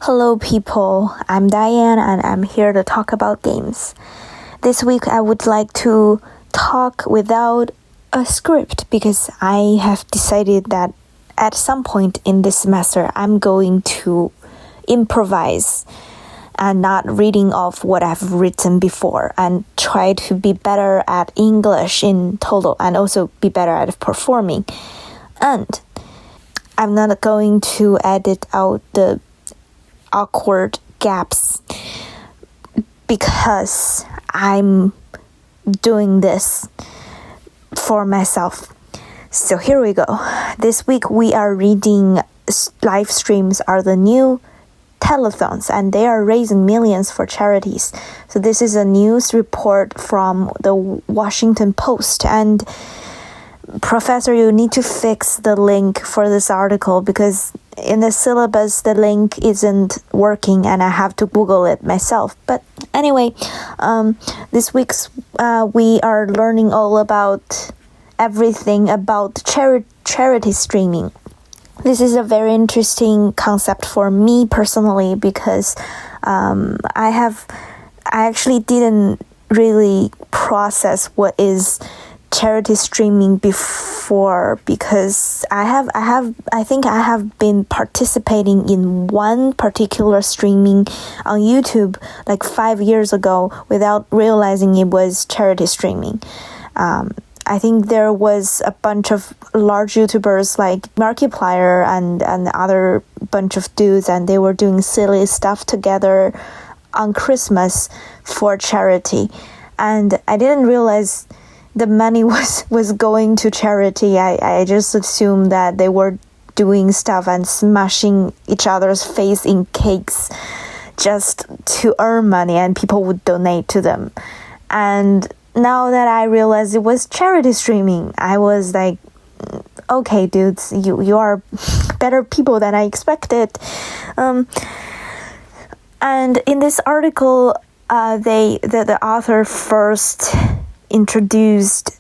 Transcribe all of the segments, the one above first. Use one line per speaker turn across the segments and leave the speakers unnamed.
Hello, people. I'm Diane and I'm here to talk about games. This week, I would like to talk without a script because I have decided that at some point in this semester, I'm going to improvise and not reading off what I've written before and try to be better at English in total and also be better at performing. And I'm not going to edit out the awkward gaps because I'm doing this for myself. So here we go. This week we are reading live streams are the new telethons and they are raising millions for charities. So this is a news report from the Washington Post, and Professor, you need to fix the link for this article because in the syllabus the link isn't working and I have to Google it myself. But anyway, this week's we are learning all about everything about charity streaming. This is a very interesting concept for me personally because I actually didn't really process what is charity streaming before because I think I have been participating in one particular streaming on YouTube like 5 years ago without realizing it was charity streaming. I think there was a bunch of large YouTubers like Markiplier and other bunch of dudes, and they were doing silly stuff together on Christmas for charity, and I didn't realize the money was going to charity. I just assumed that they were doing stuff and smashing each other's face in cakes just to earn money and people would donate to them. And now that I realized it was charity streaming, I was like, okay, dudes, you are better people than I expected. And in this article, the author first introduced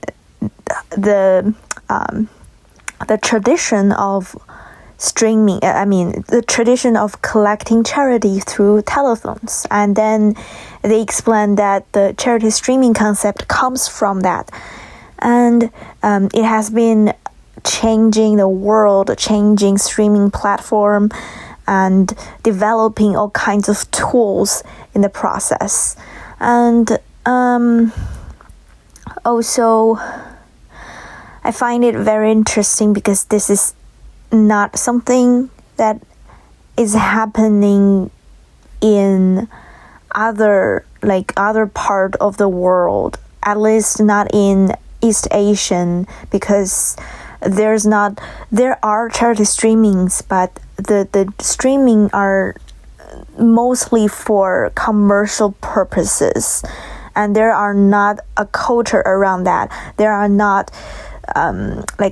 the tradition of streaming. The tradition of collecting charity through telethons, and then they explained that the charity streaming concept comes from that, and it has been changing the world, changing streaming platform, and developing all kinds of tools in the process, and also, I find it very interesting because this is not something that is happening in other part of the world, at least not in East Asian, because there are charity streamings, but the streaming are mostly for commercial purposes. And there are not a culture around that. There are not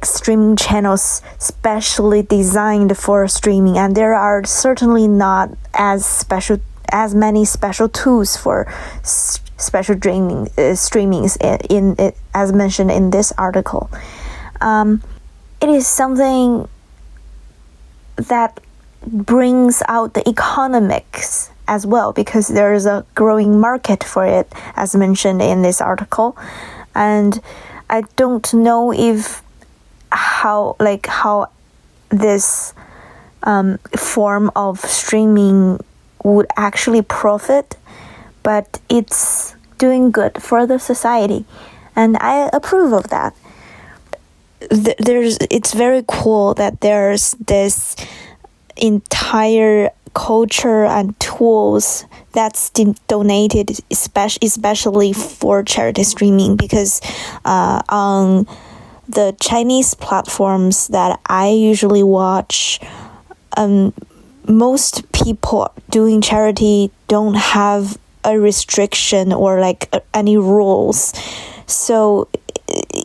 streaming channels specially designed for streaming, and there are certainly not as many special tools for special streamings in as mentioned in this article. It is something that brings out the economics as well, because there is a growing market for it, as mentioned in this article. And I don't know if how this form of streaming would actually profit, but it's doing good for the society, and I approve of that. It's very cool that there's this entire culture and tools that's donated especially for charity streaming, because on the Chinese platforms that I usually watch, most people doing charity don't have a restriction or any rules, so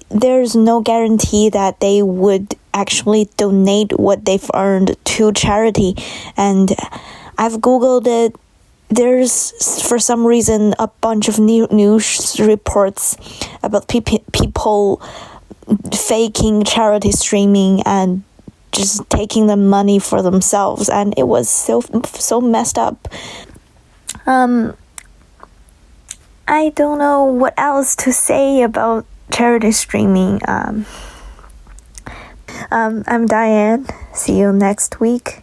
there's no guarantee that they would actually donate what they've earned to charity. And I've Googled it. There's, for some reason, a bunch of news reports about people faking charity streaming and just taking the money for themselves, and it was so messed up. I don't know what else to say about charity streaming. I'm Diane. See you next week.